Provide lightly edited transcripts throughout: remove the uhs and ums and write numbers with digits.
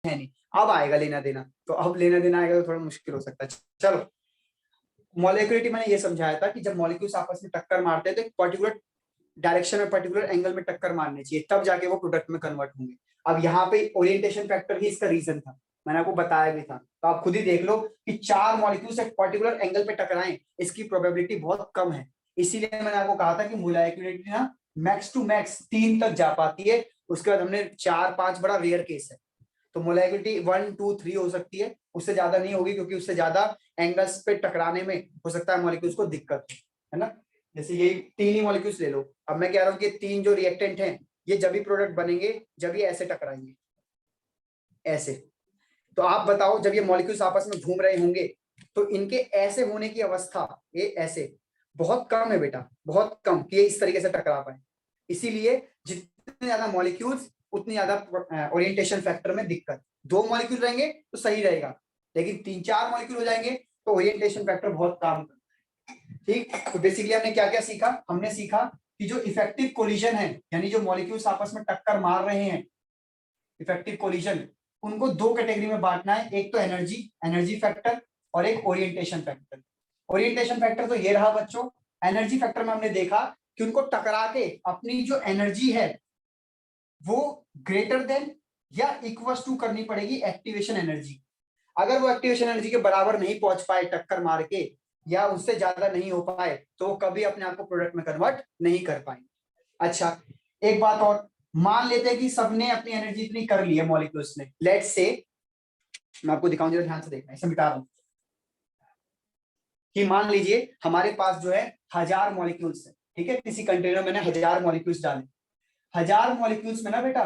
है नहीं, अब आएगा लेना देना, तो अब लेना देना आएगा तो थोड़ा मुश्किल हो सकता है। चलो, मॉलिक्यूलिटी मैंने ये समझाया था कि जब मॉलिक्यूल्स आपस में टक्कर मारते हैं तो एक पर्टिकुलर डायरेक्शन में, पर्टिकुलर एंगल में टक्कर मारनी चाहिए, तब जाके वो प्रोडक्ट में कन्वर्ट होंगे। अब यहाँ पे ओरिएंटेशन फैक्टर ही इसका रीजन था, मैंने आपको बताया भी था। तो आप खुद ही देख लो कि 4 मॉलिक्यूल्स एक पर्टिकुलर एंगल पे टकराएं, इसकी प्रोबेबिलिटी बहुत कम है। इसीलिए मैंने आपको कहा था कि मोलेक्युलरिटी ना मैक्स टू मैक्स 3 तक जा पाती है, उसके बाद हमने 4-5 बड़ा रेयर केस है। तो मोलेक्युलरिटी 1 2 3 हो सकती है, उससे ज्यादा नहीं होगी, क्योंकि उससे ज्यादा एंगल्स पे टकराने में हो सकता है मॉलिक्यूल्स को दिक्कत है ना। जैसे ये 3 ही मॉलिक्यूल्स ले लो, अब मैं कह रहा हूँ कि 3 जो रिएक्टेंट हैं ये जब भी प्रोडक्ट बनेंगे जब ये ऐसे टकराएंगे, ऐसे। तो आप बताओ, जब ये मॉलिक्यूल्स आपस में घूम रहे होंगे तो इनके ऐसे होने की अवस्था, ये ऐसे बहुत कम है बेटा, बहुत कम कि ये इस तरीके से टकरा पाए। इसीलिए जितने ज्यादा मॉलिक्यूल्स उतनी ज्यादा ओरिएंटेशन फैक्टर में दिक्कत। 2 मॉलिक्यूल रहेंगे तो सही रहेगा, लेकिन 3-4 मॉलिक्यूल हो जाएंगे तो ओरिएंटेशन फैक्टर बहुत काम करता है। ठीक, तो बेसिकली हमने क्या क्या सीखा, हमने सीखा कि जो इफेक्टिव कोलिजन है, यानी जो मॉलिक्यूल्स आपस में टक्कर मार रहे हैं, इफेक्टिव कोलिजन, उनको 2 कैटेगरी में बांटना है, एक तो एनर्जी फैक्टर और एक ओरिएंटेशन फैक्टर। ओरिएंटेशन फैक्टर तो ये रहा बच्चों। एनर्जी फैक्टर में हमने देखा कि उनको टकरा के अपनी जो एनर्जी है वो ग्रेटर देन या इक्वल टू करनी पड़ेगी एक्टिवेशन एनर्जी। अगर वो एक्टिवेशन एनर्जी के बराबर नहीं पहुंच पाए टक्कर मार के, या उससे ज्यादा नहीं हो पाए, तो वो कभी अपने आप को प्रोडक्ट में कन्वर्ट नहीं कर पाएंगे। अच्छा, एक बात और, मान लेते हैं कि सबने अपनी एनर्जी इतनी कर ली है मॉलिक्यूल्स ने, लेट्स से, मैं आपको दिखाऊं जरा ध्यान से देखना, इसे मिटा रहा हूं, कि मान लीजिए हमारे पास जो है 1000 मॉलिक्यूल्स है, ठीक है, किसी कंटेनर में मैंने 1000 मॉलिक्यूल्स डाले। 1000 मॉलिक्यूल्स में ना बेटा,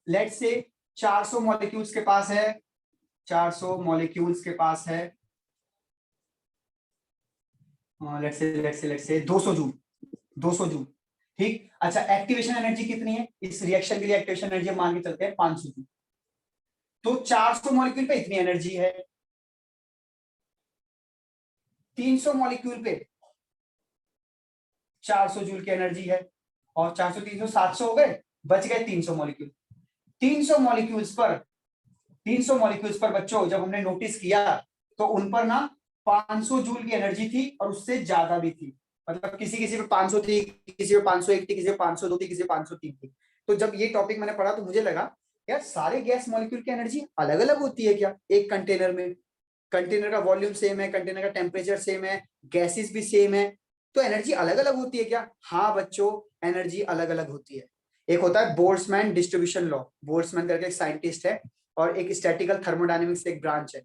लेट्स से 400 मॉलिक्यूल्स के पास है, 400 मॉलिक्यूल्स के पास है, लेट्स से 200 जूल, 200 जूल, ठीक। अच्छा, एक्टिवेशन एनर्जी कितनी है इस रिएक्शन के लिए, एक्टिवेशन एनर्जी मान के चलते हैं 500 जूल। तो 400 मॉलिक्यूल पे इतनी एनर्जी है, 300 मॉलिक्यूल पे 400 जूल की एनर्जी है, और 400 300 700 हो गए, बच गए 300 मॉलिक्यूल। 300 मॉलिक्यूल्स पर 300 मॉलिक्यूल्स पर बच्चों जब हमने नोटिस किया तो उन पर ना 500 जूल की एनर्जी थी, और उससे ज्यादा भी थी। मतलब किसी किसी पे 500 थी, किसी पे 501 थी, किसी पे 502 थी, किसी पे 503 थी। तो जब ये टॉपिक मैंने पढ़ा तो मुझे लगा यार सारे गैस मॉलिक्यूल की एनर्जी अलग अलग होती है क्या एक कंटेनर में? कंटेनर का वॉल्यूम सेम है, कंटेनर का टेम्परेचर सेम है, गैसेस भी सेम है, तो एनर्जी अलग अलग होती है क्या? हाँ बच्चों, एनर्जी अलग अलग होती है। एक होता है बोल्ट्जमैन डिस्ट्रीब्यूशन लॉ, बोल्ट्जमैन करके एक साइंटिस्ट है, और एक स्टैटिकल थर्मोडायनेमिक्स एक ब्रांच है,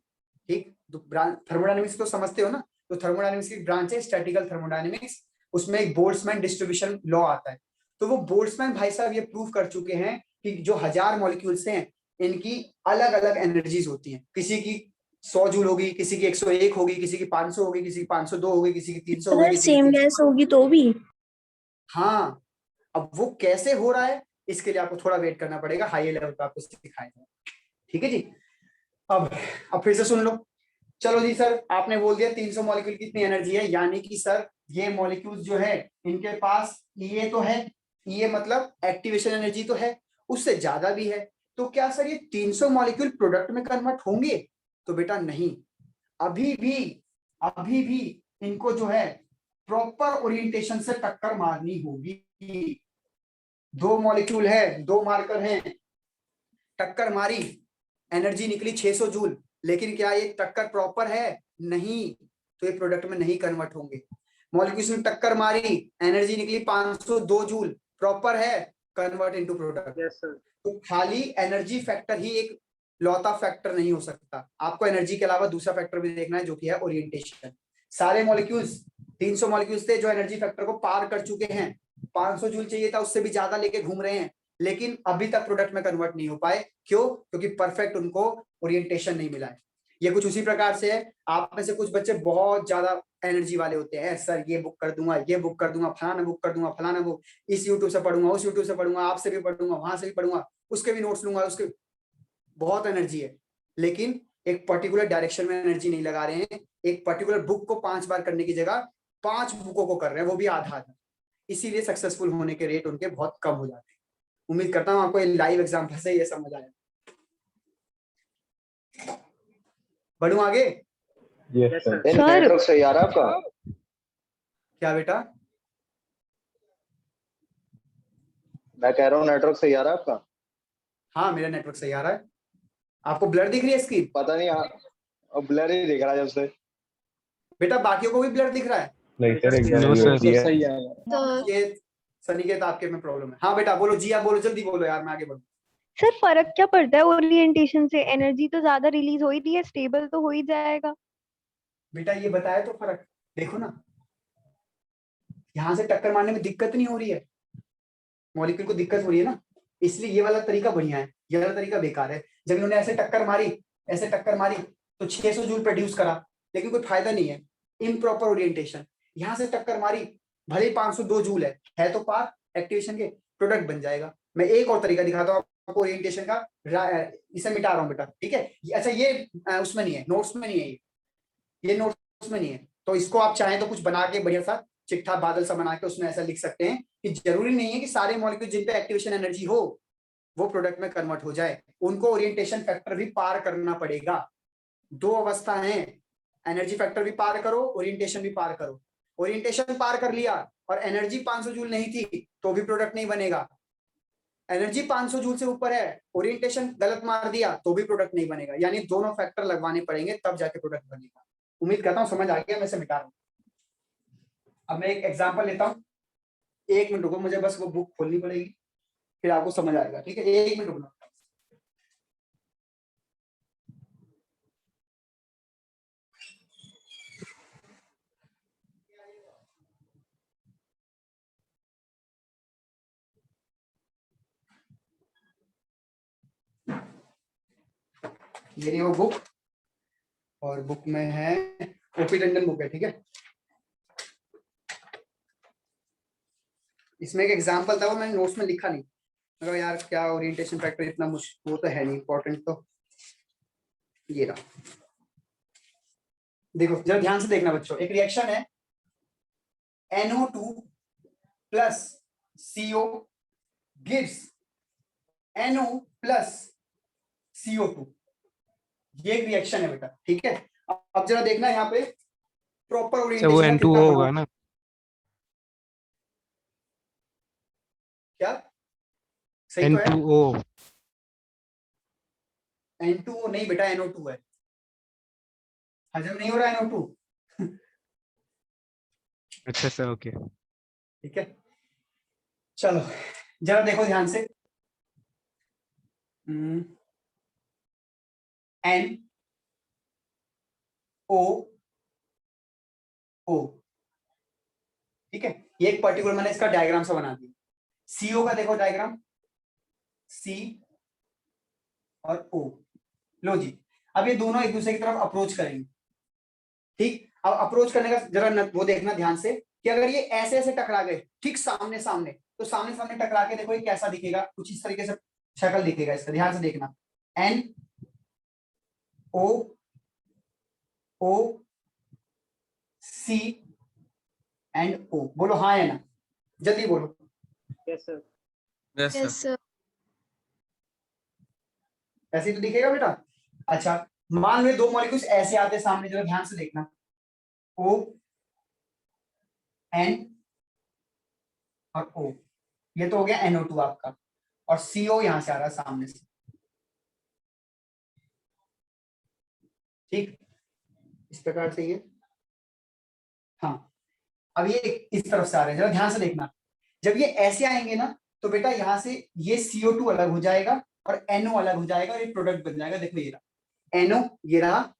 ठीक। तो थर्मोडायनेमिक्स तो समझते हो ना, तो थर्मोडायनेमिक्स की ब्रांच है स्टैटिकल थर्मोडायनेमिक्स, उसमें एक बोल्ट्जमैन डिस्ट्रीब्यूशन लॉ आता है। तो वो बोल्ट्जमैन भाई साहब ये प्रूव कर चुके हैं कि जो 1000 मॉलिक्यूल्स हैं इनकी अलग अलग एनर्जीज होती हैं, किसी की 100 जूल होगी, किसी की 101 होगी, किसी की 500 होगी, किसी की 502 होगी, किसी की 300 होगी, अगर किसी की सेम 300। गैस होगी तो भी। हाँ, अब वो कैसे हो रहा है इसके लिए आपको थोड़ा वेट करना पड़ेगा, हाई लेवल पे आपको सिखाएंगे, ठीक है जी। अब अब फिर से सुन लो। चलो जी सर, आपने बोल दिया 300 मॉलिक्यूल की इतनी एनर्जी है, यानी कि सर ये मॉलिक्यूल्स जो है इनके पास ये तो है, ये मतलब एक्टिवेशन एनर्जी तो है, उससे ज्यादा भी है। तो क्या सर ये 300 मॉलिक्यूल प्रोडक्ट में कन्वर्ट होंगे? तो बेटा नहीं, अभी भी अभी भी इनको जो है प्रॉपर ओरिएंटेशन से टक्कर मारनी होगी। 2 मॉलिक्यूल है, 2 मार्कर हैं, टक्कर मारी, एनर्जी निकली 600 जूल, लेकिन क्या ये टक्कर प्रॉपर है? नहीं, तो ये प्रोडक्ट में नहीं कन्वर्ट होंगे। मॉलिक्यूल्स ने टक्कर मारी, एनर्जी निकली 502 जूल, प्रॉपर है, convert into product. Yes sir. तो खाली एनर्जी फैक्टर ही एक लौता फैक्टर नहीं हो सकता, आपको एनर्जी के अलावा दूसरा फैक्टर भी देखना है जो कि है ओरिएंटेशन। सारे मॉलिक्यूल्स 300 मॉलिक्यूल्स थे जो एनर्जी फैक्टर को पार कर चुके हैं, 500 जूल चाहिए था उससे भी ज्यादा लेके घूम रहे हैं, लेकिन अभी तक प्रोडक्ट में कन्वर्ट नहीं हो पाए। क्यों? क्योंकि परफेक्ट उनको ओरिएंटेशन नहीं मिला है। ये कुछ उसी प्रकार से है, आप में से कुछ बच्चे बहुत ज्यादा एनर्जी वाले होते हैं, सर ये बुक कर दूंगा, ये बुक कर दूंगा, फलाना बुक कर दूंगा, फलाना बुक, इस यूट्यूब से पढ़ूंगा, उस यूट्यूब से पढ़ूंगा, आपसे भी पढ़ूंगा, वहां से भी पढ़ूंगा, उसके भी नोट्स लूंगा, उसके बहुत एनर्जी है, लेकिन एक पर्टिकुलर डायरेक्शन में एनर्जी नहीं लगा रहे हैं। एक पर्टिकुलर बुक को 5 बार करने की जगह 5 बुकों को कर रहे हैं, वो भी आधा आधा। इसीलिए सक्सेसफुल होने के रेट उनके बहुत कम हो जाते हैं। उम्मीद करता हूँ आपको लाइव एग्जांपल से ये समझ आया। बढ़ू आगे? Yes sir. नेटवर्क सही आ रहा है आपका? क्या बेटा? मैं कह रहा हूँ नेटवर्क सही आ रहा है आपका? हाँ मेरा नेटवर्क सही आ रहा है। आपको ब्लर दिख रही है स्क्रीन? पता नहीं, अब ब्लर ही दिख रहा है जब से। बेटा बाकियों को भी ब्लर दिख रहा है? नहीं सर, एकदम No, sir. USD है। सही है। ये सनिकेत आपके में प्रॉब्लम है। हाँ बेटा बोलो जी, आप बोलो, जल्दी बोलो यार, मैं आगे बढ़ूं। सर फर्क क्या पड़ता है ओरिएंटेशन से? एनर्जी तो ज्यादा रिलीज हो ही रही है, स्टेबल तो हो ही जाएगा। बेटा ये बताया तो फर्क, देखो ना, यहाँ से टक्कर मारने में दिक्कत नहीं हो रही है, मॉलिक्यूल को दिक्कत हो रही है ना, इसलिए ये वाला तरीका बढ़िया है, ये वाला तरीका बेकार है। जब इन्होंने ऐसे टक्कर मारी तो 600 जूल प्रोड्यूस करा, लेकिन कोई फायदा नहीं है, इम्प्रॉपर ओरिएंटेशन। यहाँ से टक्कर मारी, भले ही 502 जूल है तो पार एक्टिवेशन के प्रोडक्ट बन जाएगा। मैं एक और तरीका दिखाता हूँ आपको ओरिएंटेशन का, इसे मिटा रहा हूँ बेटा, ठीक है? अच्छा ये उसमें नहीं है, नोट्स में नहीं है, ये नोट्स में नहीं है, तो इसको आप चाहें तो कुछ बना के बढ़िया सा चिट्ठा बादल सा बना के उसमें ऐसा लिख सकते हैं कि जरूरी नहीं है कि सारे मॉलिक्यूल जिन पे एक्टिवेशन एनर्जी हो वो प्रोडक्ट में कन्वर्ट हो जाए, उनको ओरिएंटेशन फैक्टर भी पार करना पड़ेगा। दो अवस्था है, एनर्जी फैक्टर भी पार करो, ओरिएंटेशन भी पार करो। ओरिएंटेशन पार कर लिया और एनर्जी 500 जूल नहीं थी तो भी प्रोडक्ट नहीं बनेगा। एनर्जी 500 जूल से ऊपर है, ओरिएंटेशन गलत मार दिया तो भी प्रोडक्ट नहीं बनेगा, यानी दोनों फैक्टर लगवाने पड़ेंगे तब जाके प्रोडक्ट बनेगा। उम्मीद करता हूं समझ आ गया, मैं इसे मिटा रहा हूं। अब मैं एक एग्जांपल लेता हूं, 1 मिनट रुको, मुझे बस वो बुक खोलनी पड़ेगी, फिर आपको समझ आएगा, ठीक है? 1 मिनट रुकना। ये रही वो बुक, और बुक में है ओपी टंडन बुक है, ठीक है? इसमें एक एग्जांपल था, वो मैंने नोट्स में लिखा नहीं, मगर यार क्या ओरिएंटेशन फैक्टर इतना मुश्किल, वो तो है नहीं इंपॉर्टेंट, तो ये रहा, देखो जरा ध्यान से देखना बच्चों। एक रिएक्शन है NO2 plus CO gives NO plus CO2, ये एक रिएक्शन है बेटा, ठीक है? अब जरा देखना यहाँ पे प्रॉपर वो ओरिएंटेशन N2O होगा ना? क्या सही तो है? N2O। N2O नहीं बेटा, NO2 है, हजम नहीं हो रहा NO2। अच्छा सर, ओके। ठीक है, चलो जरा देखो ध्यान से, NO ठीक है, ये एक पर्टिकुलर मैंने इसका डायग्राम सा बना दिया। CO का देखो डायग्राम, C और O, लो जी। अब ये दोनों एक दूसरे की तरफ अप्रोच करेंगे, ठीक? अब अप्रोच करने का जरा वो देखना ध्यान से कि अगर ये ऐसे ऐसे टकरा गए ठीक सामने सामने, तो सामने सामने टकरा के देखो ये कैसा दिखेगा, कुछ इस तरीके से शक्ल दिखेगा इसका, ध्यान से देखना। NOC एंड O, बोलो हाँ या ना, जल्दी बोलो। Yes sir. Yes sir. ऐसे ही तो दिखेगा बेटा। अच्छा मान लो दो मॉलिक्यूल्स ऐसे आते सामने, जरा ध्यान से देखना, O N और O, ये तो हो गया NO2 आपका, और CO यहां से आ रहा है सामने से, ठीक? इस प्रकार से ये, हाँ अब ये इस तरफ से आ रहे हैं, जरा ध्यान से देखना। जब ये ऐसे आएंगे ना तो बेटा यहाँ से ये CO2 अलग हो जाएगा और NO अलग हो जाएगा और ये प्रोडक्ट बन जाएगा। देखो ये रहा NO, ये रहा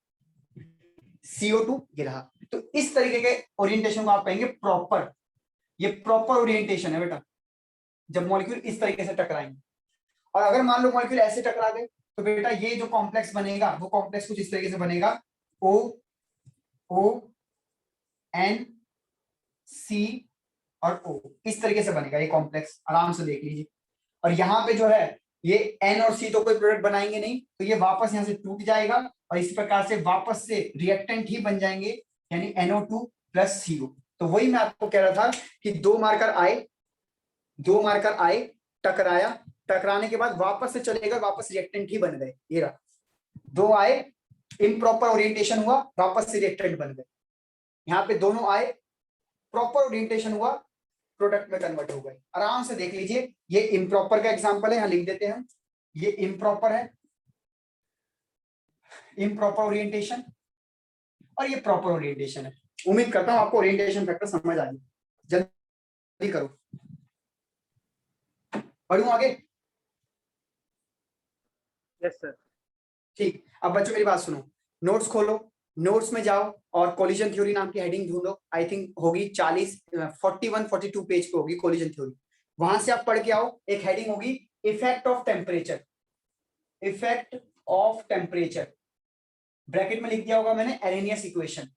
CO2, ये रहा। तो इस तरीके के ओरिएंटेशन को आप कहेंगे प्रॉपर, ये प्रॉपर ओरिएंटेशन है बेटा, जब मॉलिक्यूल इस तरीके से टकराएंगे। और अगर मान लो मॉलिक्यूल ऐसे टकरा गए तो बेटा ये जो कॉम्प्लेक्स बनेगा वो कॉम्प्लेक्स कुछ इस तरीके से बनेगा, O O N C और O, इस तरीके से बनेगा ये कॉम्प्लेक्स, आराम से देख लीजिए। और यहाँ पे जो है ये N और C तो कोई प्रोडक्ट बनाएंगे नहीं, तो ये वापस यहाँ से टूट जाएगा और इस प्रकार से वापस से रिएक्टेंट ही बन जाएंगे, यानी NO2 प्लस CO। तो वही मैं आपको कह रहा था कि दो मार्कर आए, टकराया, टकराने के बाद वापस से चले गए, वापस रिएक्टेंट ही बन गए। ये रहा, दो आए इम्प्रॉपर ओरिएंटेशन हुआ, वापस से रिएक्टेंट बन गए। यहाँ पे दोनों आए, प्रॉपर ओरिएंटेशन हुआ, प्रोडक्ट में कन्वर्ट हो गए। आराम से देख लीजिए, ये इम्प्रॉपर का एग्जांपल है, यहाँ लिख देते हैं हम, ये इम्प्रॉपर है, इम्प्रॉपर ओरिएंटेशन, और ये प्रॉपर ओरिएंटेशन है। उम्मीद करता हूं आपको ओरिएंटेशन फैक्टर समझ आ गई। जल्दी करो, बढ़ूं आगे। Yes sir. ठीक, अब बच्चों मेरी बात सुनो, नोट्स खोलो, नोट्स में जाओ और कोलिजन थ्योरी नाम की हेडिंग ढूंढो। आई थिंक होगी 41-42 पेज पे होगी कोलिजन थ्योरी। वहां से आप पढ़ के आओ, एक हेडिंग होगी effect of temperature, effect of temperature, bracket में लिख दिया होगा मैंने एरेनियस इक्वेशन।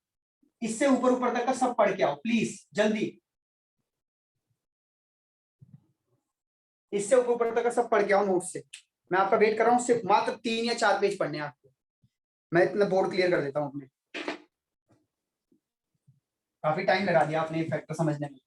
इससे ऊपर ऊपर तक का सब पढ़ के आओ प्लीज, जल्दी। इससे ऊपर ऊपर तक का सब पढ़ के आओ नोट से। मैं आपका वेट कर रहा हूँ, सिर्फ मात्र 3 या 4 पेज पढ़ने हैं आपको। मैं इतना बोर्ड क्लियर कर देता हूँ अपने। काफी टाइम लगा दिया आपने इफेक्ट समझने में।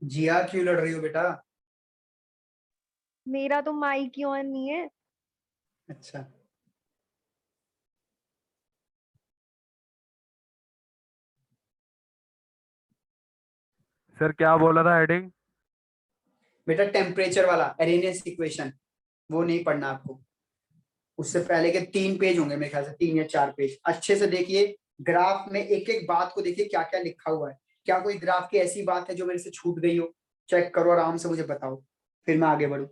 जिया क्यों लड़ रही हो बेटा? मेरा तो माइक ही ऑन नहीं है। अच्छा, सर क्या बोला था हेडिंग? बेटा टेम्परेचर वाला एरेनियस इक्वेशन वो नहीं पढ़ना आपको। उससे पहले के 3 पेज होंगे मेरे ख्याल से, 3 या 4 पेज। अच्छे से देखिए, ग्राफ में एक एक बात को देखिए क्या क्या लिखा हुआ है। क्या कोई ग्राफ की ऐसी बात है जो मेरे से छूट गई हो? चेक करो, आराम से मुझे बताओ, फिर मैं आगे बढ़ूं।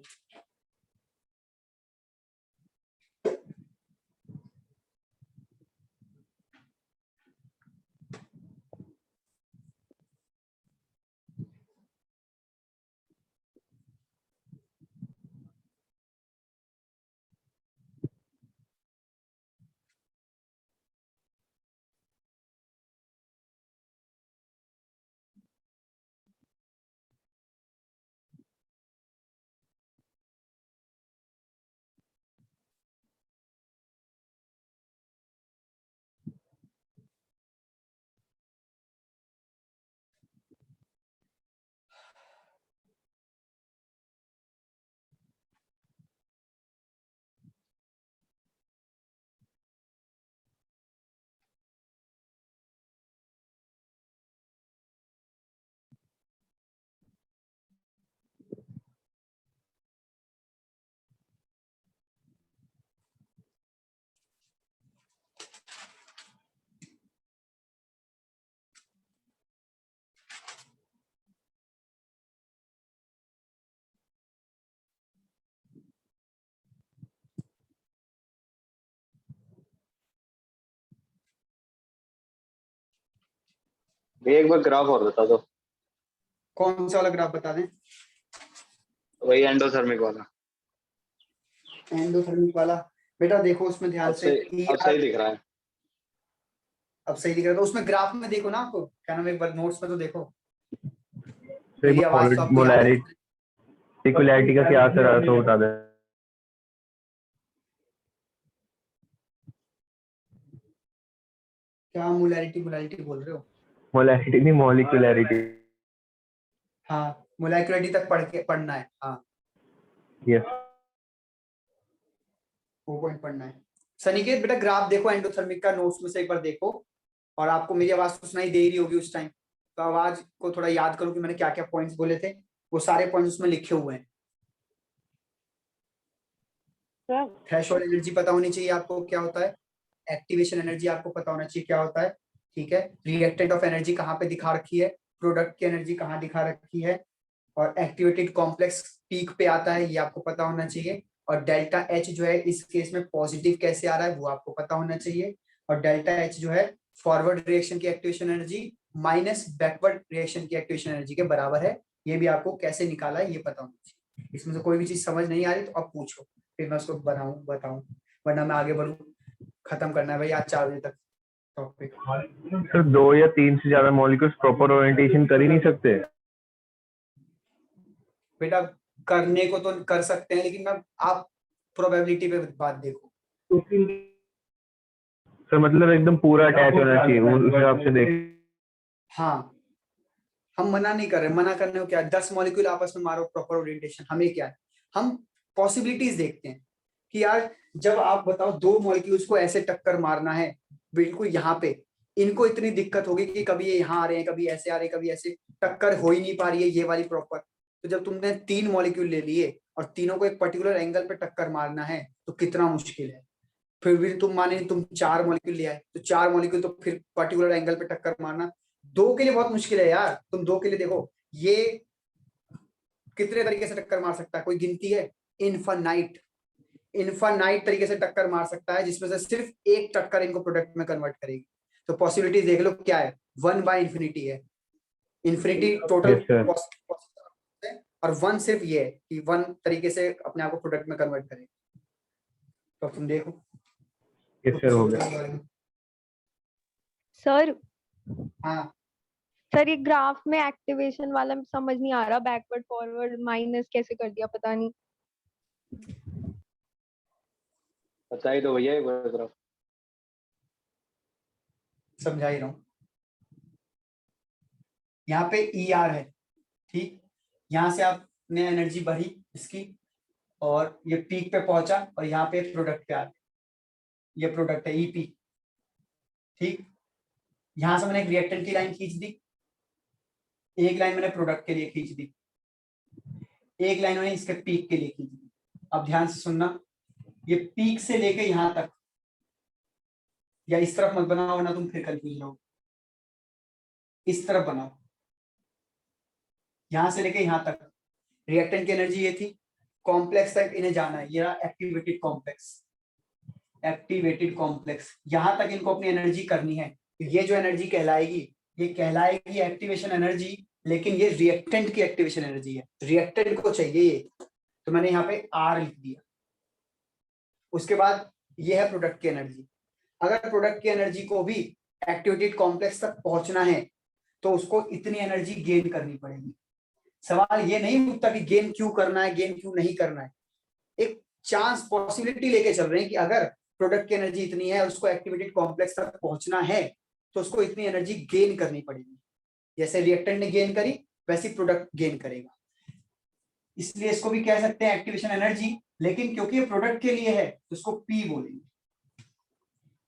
भैया एक बार ग्राफ और बता दो, कौन सा वाला ग्राफ बता दें? वही एंडोथर्मिक वाला। एंडोथर्मिक वाला बेटा देखो उसमें ध्यान से अब सही दिख रहा है। अब सही दिख रहा है तो उसमें ग्राफ में देखो ना, आपको क्या नाम, एक बार नोट्स में तो देखो। सर मेरी आवाज तो आपको याद है? मोलैरिटी इक्वलिटी का क्या असर है तो बता दे। क्या मोलैरिटी मोलैरिटी बोल रहे हो? मोलैरिटी नहीं, मॉलिक्यूलैरिटी। हाँ, मोलैक्युलरिटी तक पढ़ना है। हाँ, यस वो पॉइंट पढ़ना है। सनिकेत बेटा ग्राफ देखो एंडोथर्मिक का, नोट्स में से एक बार देखो। और आपको मेरी आवाज तो सुनाई दे रही होगी उस टाइम, तो आवाज को थोड़ा याद करो कि मैंने क्या क्या पॉइंट्स बोले थे। वो सारे पॉइंट्स उसमें लिखे हुए हैं। थ्रेशोल्ड एनर्जी पता होनी चाहिए आपको क्या होता है, एक्टिवेशन एनर्जी आपको पता होना चाहिए क्या होता है, ठीक है। रिएक्टेंट ऑफ एनर्जी कहाँ पे दिखा रखी है, प्रोडक्ट की एनर्जी कहाँ दिखा रखी है, और एक्टिवेटेड कॉम्प्लेक्स पीक पे आता है, ये आपको पता होना चाहिए। और डेल्टा एच जो है इस केस में पॉजिटिव कैसे आ रहा है वो आपको पता होना चाहिए। और डेल्टा एच जो है फॉरवर्ड रिएक्शन की activation energy minus backward reaction की एक्टिवेशन एनर्जी के बराबर है। ये भी आपको कैसे निकाला है ये पता होना चाहिए। इसमें से कोई भी चीज समझ नहीं आ रही तो आप पूछो, फिर मैं उसको बताऊं, वरना मैं आगे बढ़ूं। खत्म करना है भाई आज 4 बजे तक टॉपिक। सर 2 या 3 से ज्यादा मॉलिक्यूल्स प्रॉपर ओरिएंटेशन कर ही नहीं सकते। बेटा करने को तो कर सकते हैं, लेकिन मैं आप प्रोबेबिलिटी पे बात देखो। सर मतलब एकदम पूरा अटैच होना चाहिए उस हिसाब से देख। हाँ हम मना नहीं कर रहे, मना करने को क्या है, 10 मॉलिक्यूल आपस में मारो प्रॉपर ओरिएंटेशन, हमें क्या है, हम पॉसिबिलिटीज देखते हैं कि यार जब आप बताओ 2 मॉलिक्यूल्स को ऐसे टक्कर मारना है बिल्कुल यहाँ पे, इनको इतनी दिक्कत होगी कि कभी ये यहाँ आ रहे हैं, कभी ऐसे आ रहे हैं, कभी ऐसे, टक्कर हो ही नहीं पा रही है ये वाली प्रॉपर। तो जब तुमने 3 मॉलिक्यूल ले लिए और तीनों को एक पर्टिकुलर एंगल पे टक्कर मारना है तो कितना मुश्किल है। फिर भी तुम माने तुम 4 मॉलिक्यूल ले आए तो 4 मॉलिक्यूल तो फिर पर्टिकुलर एंगल पे टक्कर मारना 2 के लिए बहुत मुश्किल है यार। तुम 2 के लिए देखो ये कितने तरीके से टक्कर मार सकता है, कोई गिनती है? इनफाइनाइट तरीके से टक्कर मार सकता है, जिसमें से सिर्फ एक टक्कर इनको प्रोडक्ट में कन्वर्ट करेगी। तो पॉसिबिलिटीज देख लो क्या है, 1/इंफिनिटी है। Infinity total Yes, sir. और 1 सिर्फ ये है कि 1 तरीके से अपने आप को प्रोडक्ट में कन्वर्ट करेगी। तो तुम देखो। यस सर हो गया। सर हाँ सर ये ग्राफ में एक्टिवेशन वाला समझ नहीं आ रहा, बैकवर्ड फॉरवर्ड माइनस कैसे कर दिया पता नहीं। बता ही दो भैया एक बार जरा। समझा ही रहा हूँ। यहाँ पे ER है, ठीक, यहाँ से आपने एनर्जी बढ़ी इसकी और ये पीक पे पहुंचा और यहाँ पे प्रोडक्ट पे आ गया, ये प्रोडक्ट है EP, ठीक। यहाँ से मैंने एक रिएक्टेंट की लाइन खींच दी, एक लाइन मैंने प्रोडक्ट के लिए खींच दी, एक लाइन मैंने इसके पीक के लिए खींच दी। अब ध्यान से सुनना, ये पीक से लेके यहाँ तक, या इस तरफ मत बनाओ वरना तुम फिर कंफ्यूज रहो, इस तरफ बनाओ, यहां से लेके यहां तक रिएक्टेंट की एनर्जी ये थी, कॉम्प्लेक्स तक इन्हें जाना है, ये रहा एक्टिवेटेड कॉम्प्लेक्स, यहां तक इनको अपनी एनर्जी करनी है। तो ये जो एनर्जी कहलाएगी, ये कहलाएगी एक्टिवेशन एनर्जी, लेकिन ये रिएक्टेंट की एक्टिवेशन एनर्जी है, रिएक्टेंट को चाहिए ये, तो मैंने यहाँ पे R लिख दिया। उसके बाद ये है प्रोडक्ट की एनर्जी। अगर प्रोडक्ट की एनर्जी को भी एक्टिवेटेड कॉम्प्लेक्स तक पहुंचना है तो उसको इतनी एनर्जी गेन करनी पड़ेगी। सवाल ये नहीं उठता कि गेन क्यों करना है, गेन क्यों नहीं करना है, एक चांस पॉसिबिलिटी लेके चल रहे हैं कि अगर प्रोडक्ट की एनर्जी इतनी है और उसको एक्टिवेटेड कॉम्प्लेक्स तक पहुंचना है तो उसको इतनी एनर्जी गेन करनी पड़ेगी। जैसे रिएक्टेंट ने गेन करी वैसे प्रोडक्ट गेन करेगा, इसलिए इसको भी कह सकते हैं एक्टिवेशन एनर्जी, लेकिन क्योंकि ये प्रोडक्ट के लिए है तो उसको P बोलेंगे।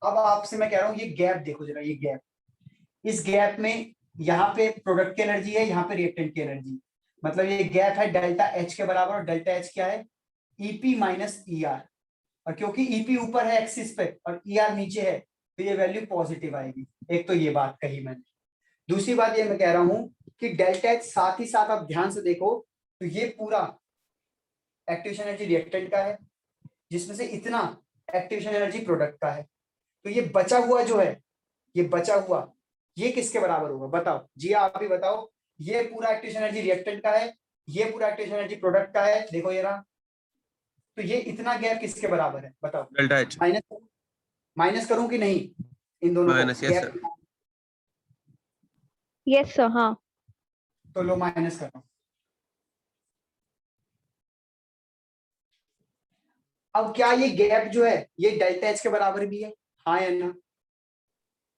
अब आपसे मैं कह रहा हूँ ये गैप देखो जरा, ये गैप, इस गैप में यहाँ पे प्रोडक्ट की एनर्जी है, यहाँ पे रिएक्टेंट की एनर्जी, मतलब ये गैप है डेल्टा H के बराबर, और डेल्टा H क्या है, EP माइनस ER, और क्योंकि EP ऊपर है एक्सिस पे और ER नीचे है तो ये वैल्यू पॉजिटिव आएगी। एक तो ये बात कही मैंने। दूसरी बात ये मैं कह रहा हूँ कि डेल्टा H साथ ही साथ आप ध्यान से देखो तो ये पूरा एक्टिवेशन एनर्जी रिएक्टेंट का है, जिसमें से इतना एक्टिवेशन एनर्जी प्रोडक्ट का है। तो ये बचा हुआ जो है, ये बचा हुआ ये किसके बराबर होगा बताओ जी, आप ही बताओ। ये पूरा एक्टिवेशन एनर्जी रिएक्टेंट का है, ये पूरा एक्टिवेशन एनर्जी प्रोडक्ट का है, देखो ये रहा। तो ये इतना गैप किसके बराबर है बताओ? डेल्टा एच माइनस करूं कि नहीं इन दोनों माइनस, को? Yes gap sir. Yes sir. हाँ तो लो माइनस कर रहा हूं। अब क्या ये गैप जो है ये डेल्टा H के बराबर भी है, हाँ या ना?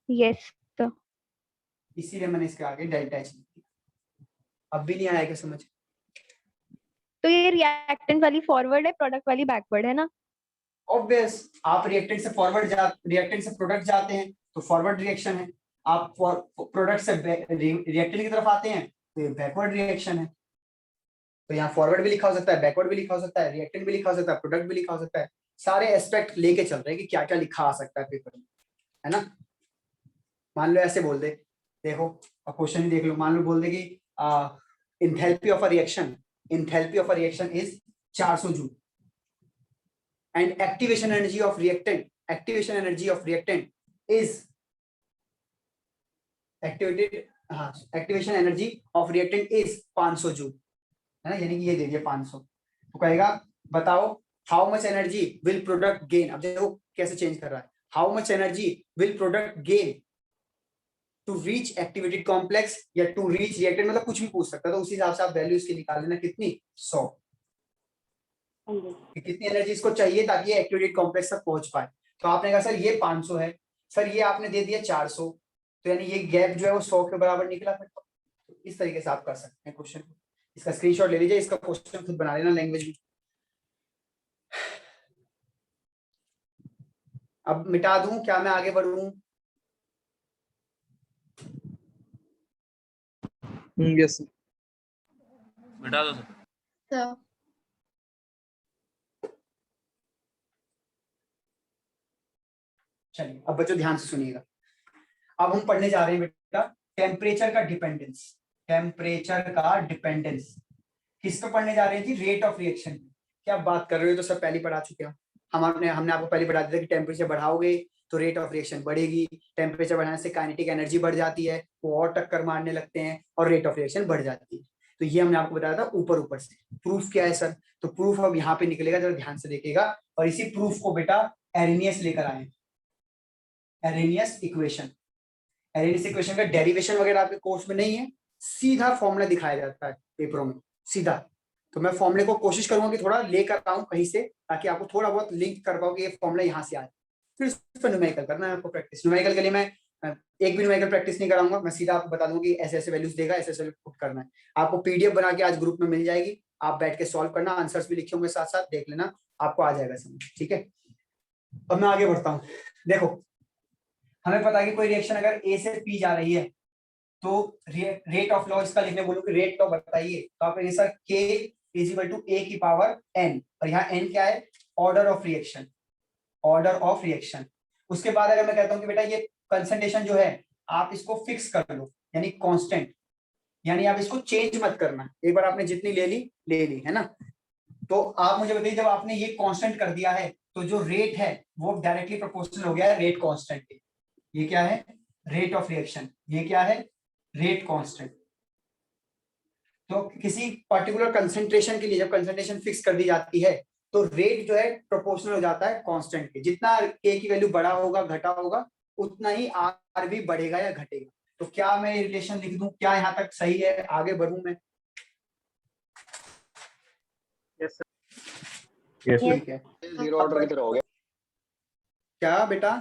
Yes sir. इसीलिए मैंने इसके आगे डेल्टा H लिख दिया। अब भी नहीं आया क्या समझ? तो ये रिएक्टेंट वाली फॉरवर्ड है, प्रोडक्ट वाली बैकवर्ड है ना? ऑब्वियस, आप रिएक्टेंट से रिएक्टेंट से प्रोडक्ट जाते हैं तो फॉरवर्ड रिएक्शन है, आप प्रोडक्ट से रिएक्टेंट की तरफ आते हैं तो ये बैकवर्ड रिएक्शन है। तो यहाँ फॉरवर्ड भी लिखा हो सकता है, बैकवर्ड भी लिखा हो सकता है, रिएक्टेंट भी लिखा हो सकता है, प्रोडक्ट भी लिखा हो सकता है, सारे एस्पेक्ट लेके चल रहे हैं कि क्या क्या लिखा आ सकता है पेपर में, है ना। मान लो ऐसे बोल दे, देखो अब क्वेश्चन ही देख लो, मान लो बोल दे कि enthalpy of a reaction is 400 joule, and activation energy of reactant is activation energy of reactant is 500 joule, है ना, यानी कि ये दे दिया 500। तो कहेगा बताओ how much energy will product gain. अब देखो कैसे चेंज कर रहा है, how much energy will product gain to reach activated complex या टू रीच रिएक्टेंट, मतलब कुछ भी पूछ सकता है। तो उसी हिसाब से आप वैल्यू इसकी निकाल लेना, कितनी 100, कि कितनी एनर्जी इसको चाहिए ताकि ये एक्टिवेटेड कॉम्प्लेक्स तक पहुंच पाए। तो आपने कहा सर ये 500 है, सर ये आपने दे दिया 400, तो यानी ये गैप जो है वो 100 के बराबर निकला। फिर तो इस तरीके से आप कर सकते हैं क्वेश्चन को। इसका स्क्रीनशॉट ले लीजिए, इसका क्वेश्चन खुद बना लेना लैंग्वेज में। अब मिटा दूं क्या, मैं आगे बढ़ूं? यस मिटा दो सर। चलिए अब बच्चों ध्यान से सुनिएगा। अब हम पढ़ने जा रहे हैं बेटा टेम्परेचर का डिपेंडेंस। टेम्परेचर का डिपेंडेंस किस पे पढ़ने जा रहे हैं जी? Rate of reaction. क्या बात कर रहे हो, तो सब पहले पढ़ा चुके हो। हमने आपको पहले पढ़ा दिया था कि टेम्परेचर बढ़ाओगे तो रेट ऑफ रिएक्शन बढ़ेगी, टेम्परेचर बढ़ाने से काइनेटिक एनर्जी बढ़ जाती है, वो और टक्कर मारने लगते हैं और रेट ऑफ रिएक्शन बढ़ जाती है। तो ये हमने आपको बताया था ऊपर से। प्रूफ क्या है सर? तो प्रूफ अब यहाँ पे निकलेगा, जरा ध्यान से देखिएगा। और इसी प्रूफ को बेटा एरेनियस लेकर आए। एरेनियस इक्वेशन, एरेनियस इक्वेशन का डेरिवेशन वगैरह आपके कोर्स में नहीं है, सीधा फॉर्मूला दिखाया जाता है पेपरों में सीधा। तो मैं फॉर्मूले को कोशिश करूंगा कि थोड़ा लेकर आऊं कहीं से, ताकि आपको थोड़ा बहुत लिंक कर पाओ कि ये फॉर्मूला यहाँ से आए। फिर उस पर न्यूमेरिकल करना है आपको प्रैक्टिस। न्यूमेरिकल के लिए मैं एक भी न्यूमेरिकल प्रैक्टिस नहीं कराऊंगा, मैं सीधा आपको बता दूंगा कि ऐसे ऐसे वैल्यूज देगा, ऐसे ऐसे पुट करना है। आपको पीडीएफ बना के आज ग्रुप में मिल जाएगी, आप बैठ के सॉल्व करना, आंसर्स भी लिखे होंगे साथ साथ, देख लेना, आपको आ जाएगा समझ। ठीक है, अब मैं आगे बढ़ता हूँ। देखो हमें पता है कि कोई रिएक्शन अगर ए से पी जा रही है तो रेट ऑफ लॉ इसका लिखने बोलूं कि रेट लॉ बताइए, तो आप कहेंगे सर के इज इक्वल टू ए की पावर एन, और यहाँ एन क्या है? Order of reaction, order of reaction. उसके बाद अगर मैं कहता हूँ कि बेटा ये कंसंट्रेशन जो है आप इसको फिक्स कर लो, यानी कांस्टेंट, यानी आप इसको चेंज मत करना, एक बार आपने जितनी ले ली है ना। तो आप मुझे बताइए जब आपने ये कांस्टेंट कर दिया है तो जो रेट है वो डायरेक्टली प्रोपोर्शनल हो गया है रेट कांस्टेंट के। ये क्या है? Rate of reaction. ये क्या है? Rate constant. तो किसी पर्टिकुलर कंसंट्रेशन के लिए जब कंसंट्रेशन फिक्स कर दी जाती है तो रेट जो है प्रोपोर्शनल हो जाता है कांस्टेंट के। जितना के की वैल्यू बड़ा होगा घटा होगा उतना ही आर भी बढ़ेगा या घटेगा। तो क्या मैं रिलेशन लिख दूं? क्या यहाँ तक सही है? आगे बढ़ूं मैं? यस यस ठीक है। जीरो ऑर्डर की तरह हो गया, क्या बेटा?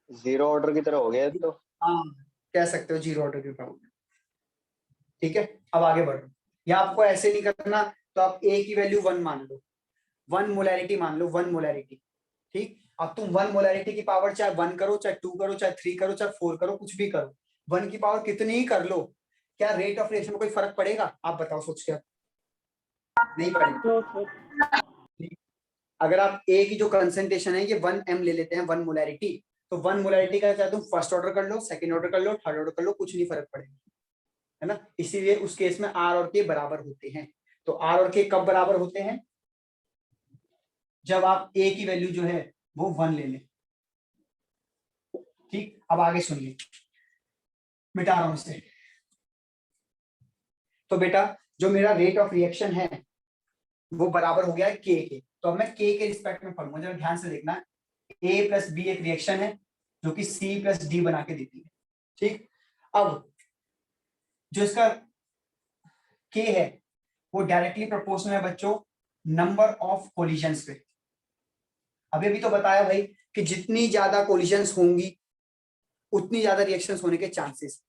जीरो ऑर्डर की तरह हो गया तो। हाँ कह सकते हो जीरो ऑर्डर के ऊपर। ठीक है, अब आगे बढ़ो। या आपको ऐसे नहीं करना तो आप ए की वैल्यू 1 मान लो, 1 मोलैरिटी मान लो, 1 मोलैरिटी। ठीक, अब तुम 1 मोलैरिटी की पावर चाहे 1 करो, चाहे 2 करो, चाहे 3 करो, चाहे 4 करो, कुछ भी करो, 1 की पावर कितनी ही कर लो, क्या रेट ऑफ रिएक्शन में कोई फर्क पड़ेगा? आप बताओ सोच के। नहीं पड़ेगा। अगर आप ए की जो कंसंट्रेशन है ये 1 m ले लेते हैं, 1 मोलैरिटी, तो 1 मोलैरिटी का चाहे तुम फर्स्ट ऑर्डर कर लो, सेकंड ऑर्डर कर लो, थर्ड ऑर्डर कर लो, कुछ नहीं फर्क पड़ेगा, है ना। इसीलिए उस केस में आर और के बराबर होते हैं। तो आर और के कब बराबर होते हैं? जब आप ए की वैल्यू जो है वो 1 ले लें। ठीक, अब आगे सुनिए, मिटा रहा हूं इसे। तो बेटा जो मेरा रेट ऑफ रिएक्शन है वो बराबर हो गया है के के। तो अब मैं के रिस्पेक्ट में पढ़ूंगा, जरा ध्यान से देखना। ए प्लस बी एक रिएक्शन है जो कि सी प्लस डी बना के देती है। ठीक, अब जो इसका के है वो डायरेक्टली प्रोपोर्शनल है बच्चों नंबर ऑफ कोलिजन्स पे। अभी तो बताया भाई कि जितनी ज्यादा कोलिजन्स होंगी उतनी ज्यादा रिएक्शंस होने के चांसेस।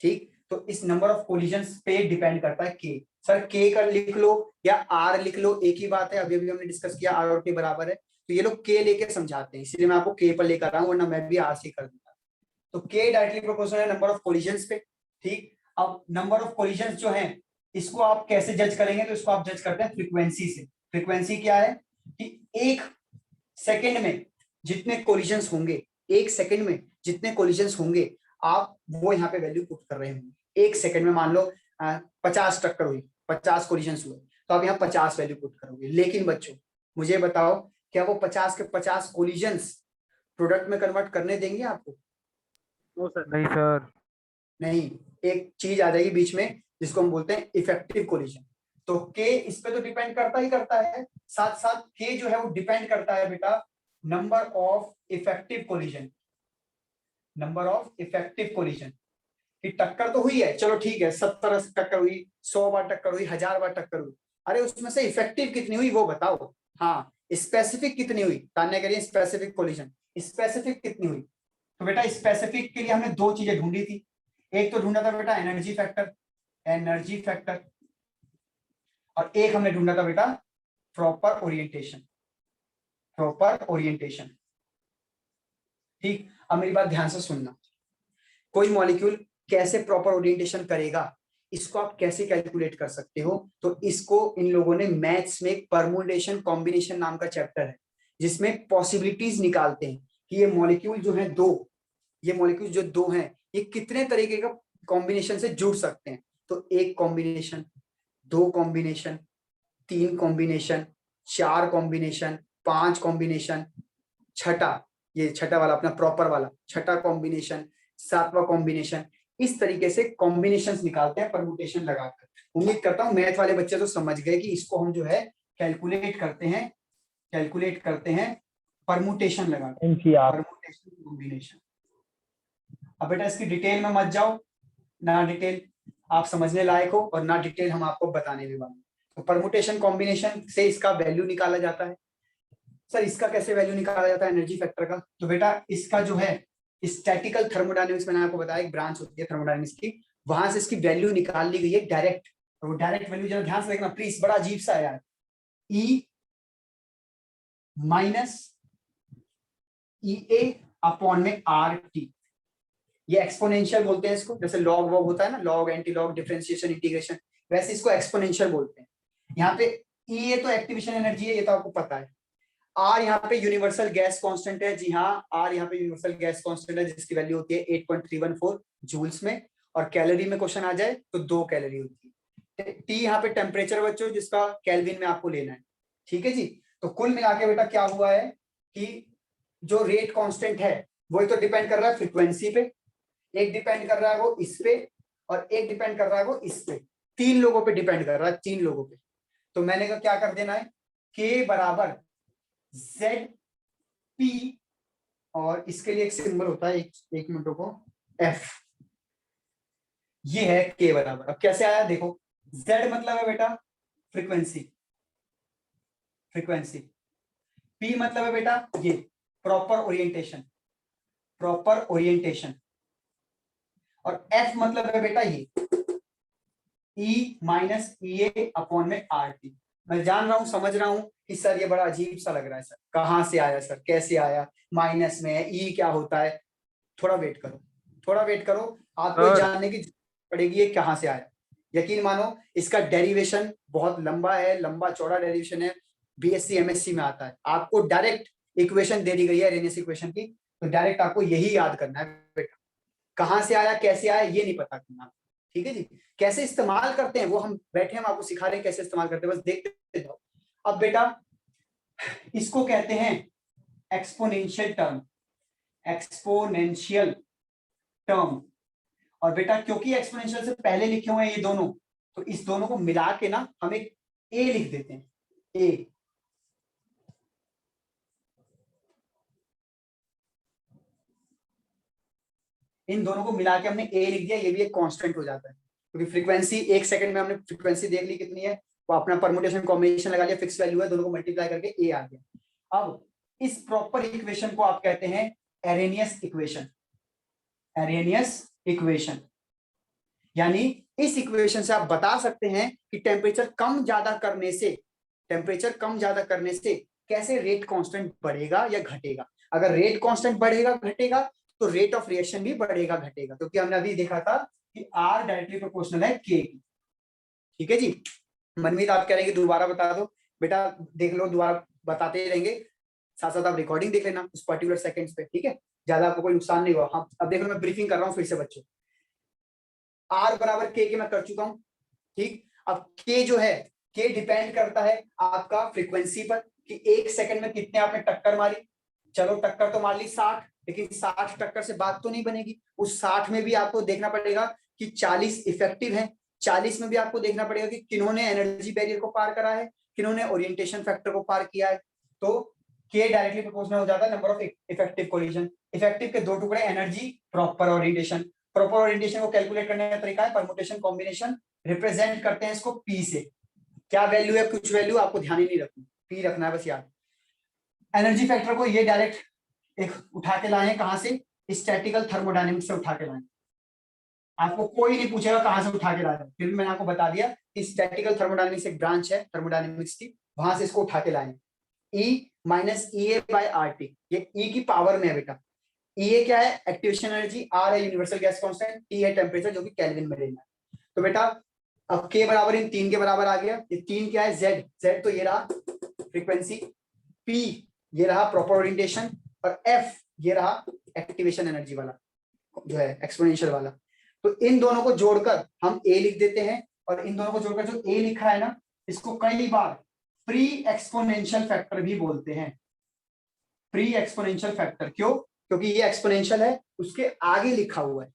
ठीक, तो इस नंबर ऑफ कोलिजन्स पे डिपेंड करता है के। सर के का लिख लो या आर लिख लो, एक ही बात है। अभी हमने डिस्कस किया आर और के बराबर है, तो ये लोग के लेके समझाते हैं, इसलिए मैं आपको के पर लेकर रहा हूं, वरना मैं भी आर से कर दूंगा। तो के डायरेक्टली प्रोपोर्शनल है नंबर ऑफ कोलिजन्स पे। ठीक, अब नंबर ऑफ कोलिजन्स जो है इसको आप कैसे जज करेंगे? तो इसको आप जज करते हैं फ्रीक्वेंसी से। फ्रीक्वेंसी क्या है कि एक सेकंड में जितने कोलिजन्स होंगे, एक सेकंड में जितने कोलिजन्स होंगे आप वो यहाँ पे वैल्यू पुट कर रहे होंगे। एक सेकंड में मान लो 50 टक्कर हुई, 50 कोलिजन्स हुए, तो आप यहाँ 50 वैल्यू पुट करोगे। लेकिन बच्चों मुझे बताओ, क्या वो 50 के 50 कोलिजन्स प्रोडक्ट में कन्वर्ट करने देंगे आपको? No sir. नहीं सर। नहीं, एक चीज आ जाएगी बीच में जिसको हम बोलते हैं इफेक्टिव कोलिजन। तो के इस पे तो डिपेंड करता ही करता है, साथ साथ के जो है वो डिपेंड करता है बेटा number of effective collision. Number of effective collision की टक्कर तो हुई है, चलो ठीक है, 70 टक्कर हुई, 100 बार टक्कर हुई, 1000 बार टक्कर हुई, अरे उसमें से इफेक्टिव कितनी हुई वो बताओ। हाँ, स्पेसिफिक कितनी हुई? तान्या करिए स्पेसिफिक कोलिजन, स्पेसिफिक कितनी हुई? तो बेटा स्पेसिफिक के लिए हमने दो चीजें ढूंढी थी। एक तो ढूंढा था बेटा एनर्जी फैक्टर, एनर्जी फैक्टर, और एक हमने ढूंढा था बेटा प्रॉपर ओरिएंटेशन, प्रॉपर ओरिएंटेशन। ठीक, अब मेरी बात ध्यान से सुनना। कोई मॉलिक्यूल कैसे प्रॉपर ओरिएंटेशन करेगा, इसको आप कैसे कैलकुलेट कर सकते हो? तो इसको इन लोगों ने मैथ्स में परम्यूटेशन कॉम्बिनेशन नाम का चैप्टर है जिसमें पॉसिबिलिटीज निकालते हैं कि ये मॉलिक्यूल जो है दो, ये मॉलिक्यूल जो दो हैं ये कितने तरीके का कॉम्बिनेशन से जुड़ सकते हैं। तो एक कॉम्बिनेशन, दो कॉम्बिनेशन, तीन कॉम्बिनेशन, चार कॉम्बिनेशन, पांच कॉम्बिनेशन, छठा, ये छठा वाला अपना प्रॉपर वाला छठा कॉम्बिनेशन, सातवां कॉम्बिनेशन, इस तरीके से कॉम्बिनेशंस निकालते हैं परम्यूटेशन लगाकर। उम्मीद करता हूं मैथ वाले बच्चे तो समझ गए कि इसको हम जो है कैलकुलेट करते हैं परम्यूटेशन लगाकर, परम्यूटेशन कॉम्बिनेशन। अब बेटा इसकी डिटेल में मत जाओ, ना डिटेल आप समझने लायक हो और ना डिटेल हम आपको बताने भी वाले। तो परम्यूटेशन कॉम्बिनेशन से इसका वैल्यू निकाला जाता है। सर इसका कैसे वैल्यू निकाला जाता है एनर्जी फैक्टर का? तो बेटा इसका जो है स्टैटिकल थर्मोडायनेमिक्स, मैंने आपको बताया एक ब्रांच होती है थर्मोडायनेमिक्स की, वहां से इसकी वैल्यू निकाल ली गई है डायरेक्ट। और वो डायरेक्ट वैल्यू जरा ध्यान से देखना प्लीज, बड़ा अजीब सा है यार। E माइनस EA अपॉन में RT, ये एक्सपोनेंशियल बोलते हैं इसको, जैसे लॉग वॉग होता है ना, log anti log differentiation integration, वैसे इसको एक्सपोनेंशियल बोलते हैं। यहाँ पे EA तो एक्टिवेशन एनर्जी है, ये तो आपको पता है। R यहाँ पे यूनिवर्सल गैस कांस्टेंट है, जी हाँ R यहाँ पे यूनिवर्सल गैस कांस्टेंट है जिसकी वैल्यू होती है 8.314 जूल्स में, और कैलोरी में क्वेश्चन आ जाए तो 2 कैलोरी होती है। T यहाँ पे टेम्परेचर बच्चों जिसका केल्विन में आपको लेना है, ठीक है जी। तो कुल मिला के बेटा क्या हुआ है कि जो रेट कांस्टेंट है वो तो डिपेंड कर रहा है फ्रीक्वेंसी पे, एक डिपेंड कर रहा है वो इस पे, और एक डिपेंड कर रहा है वो इस पे, 3 लोगों पे डिपेंड कर रहा है, 3 लोगों पे। तो मैंने कहा क्या कर देना है, K बराबर ZP, और इसके लिए एक सिंबल होता है, एक मिनट को, F, ये है K बराबर। अब कैसे आया देखो, Z मतलब है बेटा फ्रीक्वेंसी, फ्रीक्वेंसी, P मतलब है बेटा ये प्रॉपर ओरिएंटेशन, प्रॉपर ओरिएंटेशन, और F मतलब है बेटा ये E माइनस EA अपॉन में RT। मैं जान रहा हूं, समझ रहा हूं कि सर ये बड़ा अजीब सा लग रहा है सर, कहां से आया सर, कैसे आया, माइनस में है, E क्या होता है, थोड़ा वेट करो, थोड़ा वेट करो, आपको जानने की पड़ेगी ये कहां से आया। यकीन मानो इसका डेरिवेशन बहुत लंबा है, लंबा चौड़ा डेरिवेशन है, BSc MSc में आता है। आपको डायरेक्ट इक्वेशन दे दी गई है अरेनियस इक्वेशन की, तो डायरेक्ट आपको यही याद करना है बेटा, कहां से आया कैसे आया ये नहीं पता करना, ठीक है जी। कैसे इस्तेमाल करते हैं वो हम बैठे, हम आपको सिखा रहे हैं कैसे इस्तेमाल करते हैं, बस देखते जाओ। अब बेटा इसको कहते हैं एक्सपोनेंशियल टर्म, एक्सपोनेंशियल टर्म। और बेटा क्योंकि एक्सपोनेंशियल से पहले लिखे हुए हैं ये दोनों, तो इस दोनों को मिला के ना हम एक ए लिख देते हैं, ए। इन दोनों को मिला के हमने ए लिख दिया, ये भी एक कांस्टेंट हो जाता है क्योंकि फ्रीक्वेंसी 1 सेकंड में हमने फ्रीक्वेंसी देख ली कितनी है, वो अपना परम्यूटेशन कॉम्बिनेशन लगा लिया, फिक्स वैल्यू है, दोनों को मल्टीप्लाई करके ए आ गया। अब इस प्रॉपर इक्वेशन को आप कहते हैं एरेनियस इक्वेशन, एरेनियस इक्वेशन। यानी इस इक्वेशन से आप बता सकते हैं कि टेम्परेचर कम ज्यादा करने से, टेम्परेचर कम ज्यादा करने से कैसे रेट कांस्टेंट बढ़ेगा या घटेगा। अगर रेट कांस्टेंट बढ़ेगा घटेगा तो रेट ऑफ रिएक्शन भी बढ़ेगा घटेगा, क्योंकि हमने अभी देखा था कि R डायरेक्टली प्रोपोर्शनल है K की, ठीक है जी। मनमीत आप कह रहे हैं कि दोबारा बता दो, बेटा देख लो, दोबारा बताते ही रहेंगे, साथ साथ आप रिकॉर्डिंग देख लेना उस पर्टिकुलर सेकंड्स पे, ठीक है, ज्यादा आपको कोई नुकसान नहीं हुआ। हाँ अब देख लो मैं ब्रीफिंग कर रहा हूँ फिर से बच्चों, R बराबर K के मैं कर चुका हूँ, ठीक। अब K जो है, K डिपेंड करता है आपका फ्रीक्वेंसी पर, कि 1 सेकंड में कितने आपने टक्कर मारी। चलो टक्कर तो मार ली 60, लेकिन 60 टक्कर से बात तो नहीं बनेगी। उस 60 में भी आपको देखना पड़ेगा कि 40 इफेक्टिव हैं, 40 में भी आपको देखना पड़ेगा कि किन्होंने एनर्जी बैरियर को पार करा है, किन्होंने ओरिएंटेशन फैक्टर को पार किया है। तो के डायरेक्टली प्रोपोर्शनल हो जाता है number of effective collision. Effective के 2 टुकड़े, energy, proper orientation. Proper orientation को कैलकुलेट करने का तरीका है परमुटेशन कॉम्बिनेशन, रिप्रेजेंट करते हैं इसको पी से। क्या वैल्यू है, कुछ वैल्यू आपको ध्यान ही नहीं रखनी, पी रखना है बस याद। एनर्जी फैक्टर को ये डायरेक्ट एक उठा के लाए, कहां से, स्टैटिकल थर्मोडायनेमिक्स से उठा के लाए। आपको कोई नहीं पूछेगा कहां से उठा के लाए, फिर भी मैंने आपको बता दिया कि स्टैटिकल थर्मोडायनेमिक्स एक ब्रांच है थर्मोडायनेमिक्स की, वहां से इसको उठा के लाए। E minus EA by RT, ये E की पावर में है बेटा। EA क्या है, एक्टिवेशन एनर्जी, R है यूनिवर्सल गैस कांस्टेंट, T है टेम्परेचर जो कि केल्विन में लेना है। तो बेटा अब K बराबर इन 3 के बराबर आ गया। ये 3 क्या है, Z तो ये रहा फ्रीक्वेंसी, P ये रहा प्रॉपर ओरिएंटेशन, और F ये रहा एक्टिवेशन एनर्जी वाला जो है एक्सपोनेंशियल वाला। तो इन दोनों को जोड़कर हम A लिख देते हैं, और इन दोनों को जोड़कर जो A लिखा है ना, इसको कई बार प्री एक्सपोनेंशियल फैक्टर भी बोलते हैं। प्री एक्सपोनेंशियल फैक्टर क्यों, क्योंकि ये एक्सपोनेंशियल है, उसके आगे लिखा हुआ है,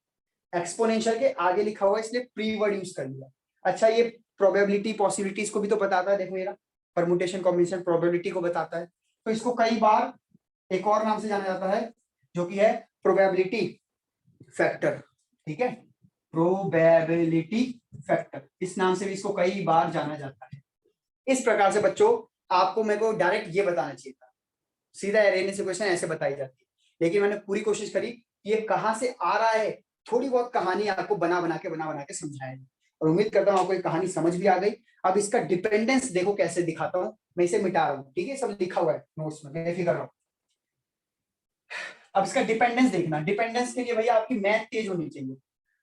एक्सपोनेंशियल के आगे लिखा हुआ है, इसलिए प्री वर्ड यूज कर लिया। अच्छा, ये प्रोबेबिलिटी पॉसिबिलिटीज को भी तो बताता है, देखो मेरा परमुटेशन कॉम्बिनेशन प्रोबेबिलिटी को बताता है। तो इसको कई बार एक और नाम से जाना जाता है जो कि है प्रोबेबिलिटी फैक्टर। ठीक है, प्रोबेबिलिटी फैक्टर, इस नाम से भी इसको कई बार जाना जाता है। इस प्रकार से बच्चों आपको मेरे को डायरेक्ट ये बताना चाहिए था, सीधा अरेंज इक्वेशन ऐसे बताई जाती है, लेकिन मैंने पूरी कोशिश करी ये कहां से आ रहा है, थोड़ी बहुत कहानी आपको बना बना के समझाया, और उम्मीद करता हूं आपको ये कहानी समझ भी आ गई। अब इसका डिपेंडेंस देखो कैसे दिखाता हूं, मैं इसे मिटा रहा हूं, ठीक है, सब लिखा हुआ है नोट्स में, बेफिक्र रहो। अब इसका डिपेंडेंस देखना, डिपेंडेंस के लिए भैया आपकी मैथ तेज होनी चाहिए।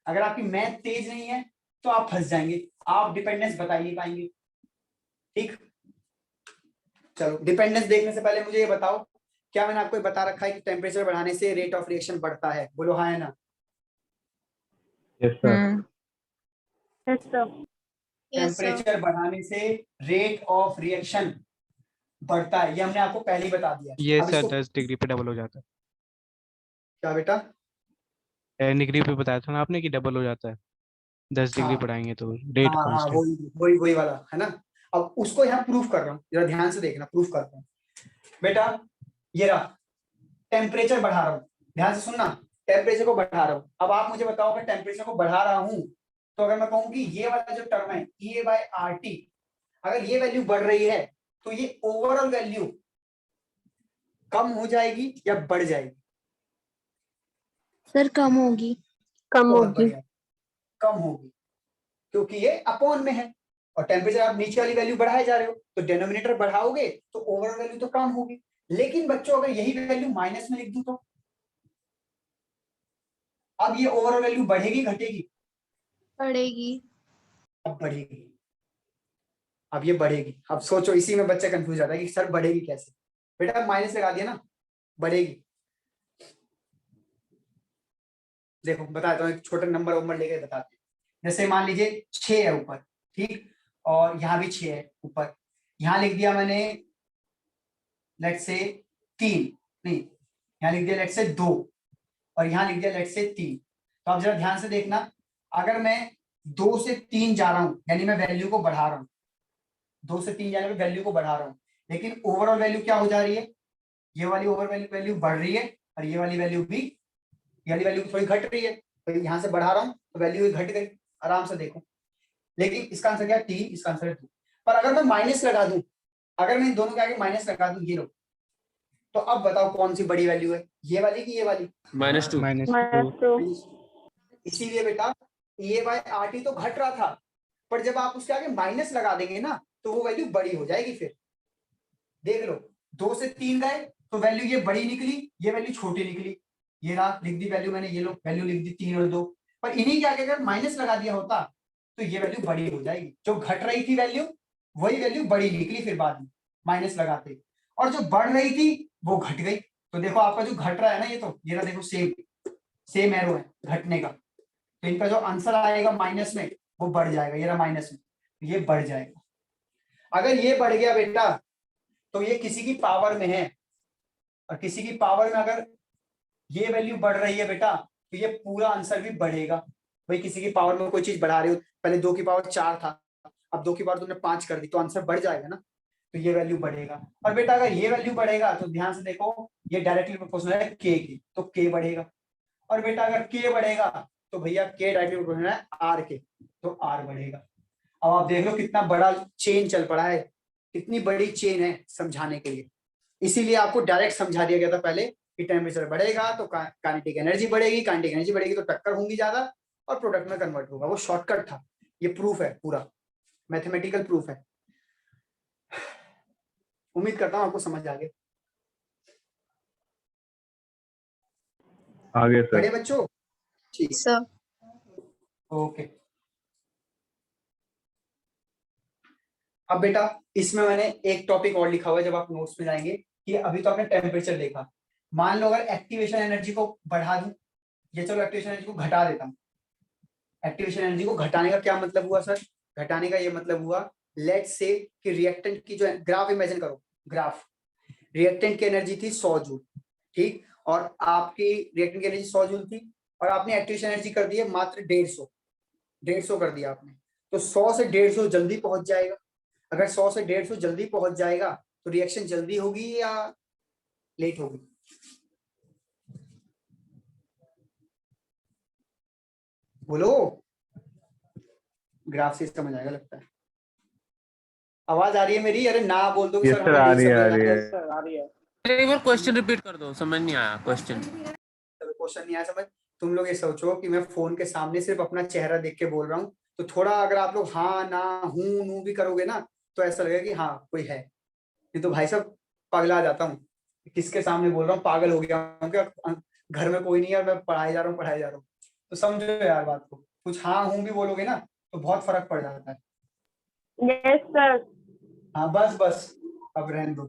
अगर आपकी मैथ तेज नहीं है तो आप फंस जाएंगे, आप डिपेंडेंस बता ही नहीं पाएंगे। ठीक, चलो डिपेंडेंस देखने से पहले मुझे ये बताओ, क्या मैंने आपको बता रखा है कि टेम्परेचर बढ़ाने से रेट ऑफ रिएक्शन बढ़ता है, बोलो हाँ है ना। Yes sir. टेम्परेचर बढ़ाने से रेट ऑफ रिएक्शन बढ़ता है, ये हमने आपको पहले ही बता दिया। ये अब सर इसको 10 डिग्री पे डबल हो जाता है। क्या बेटा, 10 डिग्री पे बताया था ना आपने कि डबल हो जाता है, 10 डिग्री हाँ बढ़ाएंगे तो रेट हाँ हाँ, कांस्टेंट। वही वाला है ना। अब उसको यहाँ प्रूफ कर रहा हूँ, जरा ध्यान से देखना, प्रूफ करता हूँ बेटा। ये रहा, टेम्परेचर बढ़ा रहा हूँ, ध्यान से सुनना, टेम्परेचर को बढ़ा रहा हूँ। अब आप मुझे बताओ अगर टेम्परेचर को बढ़ा रहा हूँ तो अगर मैं कहूँ कि ये वाला जो टर्म है EA बाय RT, अगर ये वैल्यू बढ़ रही है तो ये ओवरऑल वैल्यू कम हो जाएगी या बढ़ जाएगी। सर कम होगी। कम होगी, क्योंकि ये अपॉन में है, और टेम्परेचर आप नीचे वाली वैल्यू बढ़ाए जा रहे हो, तो डिनोमिनेटर बढ़ाओगे तो ओवरऑल वैल्यू तो कम होगी। लेकिन बच्चों अगर यही वैल्यू माइनस में लिख दूं तो अब ये ओवरऑल वैल्यू बढ़ेगी घटेगी, बढ़ेगी। अब बढ़ेगी, अब ये बढ़ेगी। अब सोचो, इसी में बच्चा कंफ्यूज जाता है कि सर बढ़ेगी कैसे। बेटा माइनस लगा दिया ना, बढ़ेगी। देखो बताता हूँ, एक छोटा नंबर लेकर बताते हैं। जैसे मान लीजिए 6 है ऊपर, ठीक, और यहाँ भी 6 है ऊपर, यहाँ लिख दिया मैंने लेट्स से 3, नहीं यहाँ लिख दिया लेट्स से 2, और यहाँ लिख दिया लेट्स से 3। तो आप जरा ध्यान से देखना, अगर मैं 2 से 3 जा रहा हूँ यानी मैं वैल्यू को बढ़ा रहा हूँ, 2 से 3 जाने में वैल्यू को बढ़ा रहा हूँ, लेकिन ओवरऑल वैल्यू क्या हो जा रही है, ये वाली ओवरऑल वैल्यू बढ़ रही है, और ये वाली वैल्यू भी, ये वाली वैल्यू थोड़ी घट रही है। तो यहाँ से बढ़ा रहा हूँ तो वैल्यू घट गई, आराम से देखो। लेकिन इसका आंसर क्या है, 3, इसका आंसर है 2। पर अगर मैं माइनस लगा दूं, अगर मैं इन दोनों के आगे माइनस लगा दूं, ये लो, तो अब बताओ कौन सी बड़ी वैल्यू है, ये वाली कि ये वाली, -2। इसीलिए बेटा EA बाय RT तो घट रहा था, पर जब आप उसके आगे माइनस लगा देंगे ना तो वो वैल्यू बड़ी हो जाएगी। फिर देख लो, 2 से 3 गए तो वैल्यू ये बड़ी निकली, ये वैल्यू छोटी निकली, ये रहा लिख दी वैल्यू मैंने, ये लो वैल्यू लिख दी 3 और 2, पर इन्हीं के आगे अगर माइनस लगा दिया होता तो ये वैल्यू बड़ी हो जाएगी। जो घट रही थी वैल्यू, वही वैल्यू बड़ी निकली फिर बाद में माइनस लगाते, और जो बढ़ रही थी वो घट गई। तो देखो आपका जो घट रहा है ना, ये तो ये रहा, देखो सेम एरो है घटने का, तो इनका जो आंसर आएगा माइनस में वो बढ़ जाएगा, ये रहा माइनस में, ये बढ़ जाएगा। अगर ये बढ़ गया बेटा तो ये किसी की पावर में है, और किसी की पावर में अगर ये वैल्यू बढ़ रही है बेटा तो ये पूरा आंसर भी बढ़ेगा। भाई किसी की पावर में कोई चीज बढ़ा रही हो, पहले 2 की पावर 4 था, अब 2 की पावर तुमने 5 कर दी, तो आंसर बढ़ जाएगा ना, तो ये वैल्यू बढ़ेगा। और बेटा अगर ये वैल्यू बढ़ेगा तो ध्यान से देखो, ये डायरेक्टली प्रोपोर्शनल है के की, तो के बढ़ेगा। और बेटा अगर के बढ़ेगा तो भैया के डायरेक्टली प्रोपोर्शनल है आर के, तो आर बढ़ेगा। अब आप देख लो कितना बड़ा चेन चल पड़ा है, कितनी बड़ी चेन है समझाने के लिए। इसीलिए आपको डायरेक्ट समझा दिया गया था पहले कि टेम्परेचर बढ़ेगा तो काइनेटिक एनर्जी बढ़ेगी, काइनेटिक एनर्जी बढ़ेगी तो टक्कर होंगी ज्यादा और प्रोडक्ट में कन्वर्ट होगा। वो शॉर्टकट था, ये प्रूफ है, पूरा मैथमेटिकल प्रूफ है। उम्मीद करता हूँ आपको समझ आ गया। आगे बड़े सर। बच्चों ठीक, सर ओके। अब बेटा इसमें मैंने एक टॉपिक और लिखा हुआ है, जब आप नोट्स में जाएंगे, कि अभी तो आपने टेम्परेचर देखा, मान लो अगर एक्टिवेशन एनर्जी को बढ़ा दूं, ये चलो एक्टिवेशन एनर्जी को घटा देता हूं। एक्टिवेशन एनर्जी को घटाने का क्या मतलब हुआ सर? घटाने का ये मतलब हुआ, लेट्स से कि रिएक्टेंट की जो ग्राफ इमेजिन करो, ग्राफ रिएक्टेंट की एनर्जी थी 100 जूल, ठीक, और आपकी रिएक्टेंट की एनर्जी 100 जूल थी, और आपने एक्टिवेशन एनर्जी कर दी है मात्र 150 कर दिया आपने, तो 100 से 150 जल्दी पहुंच जाएगा। अगर 100 से 150 जल्दी पहुंच जाएगा तो रिएक्शन जल्दी होगी या लेट होगी? बोलो, ग्राफ से समझ आएगा लगता है। आवाज आ रही है मेरी? अरे ना बोल दो यस सर, सर, हमें आ नहीं रही है, आ समझ रही आया। है। एक बार क्वेश्चन रिपीट कर दो, समझ नहीं आया क्वेश्चन। चलो क्वेश्चन नहीं आया समझ। तुम लोग ये सोचो कि मैं फोन के सामने सिर्फ अपना चेहरा देख के बोल रहा हूँ, तो थोड़ा अगर आप लोग हाँ ना हूँ नू भी करोगे ना तो ऐसा लगेगा कि हाँ कोई है। नहीं तो भाई साहब पगला जाता हूँ, किसके सामने बोल रहा हूँ, पागल हो गया हूँ क्या? घर में कोई नहीं है, मैं पढ़ाई जा रहा हूँ। तो समझो यार बात को, कुछ हाँ हूँ भी बोलोगे ना तो बहुत फर्क पड़ जाता है। Yes sir. हाँ बस बस, अब रहने दो।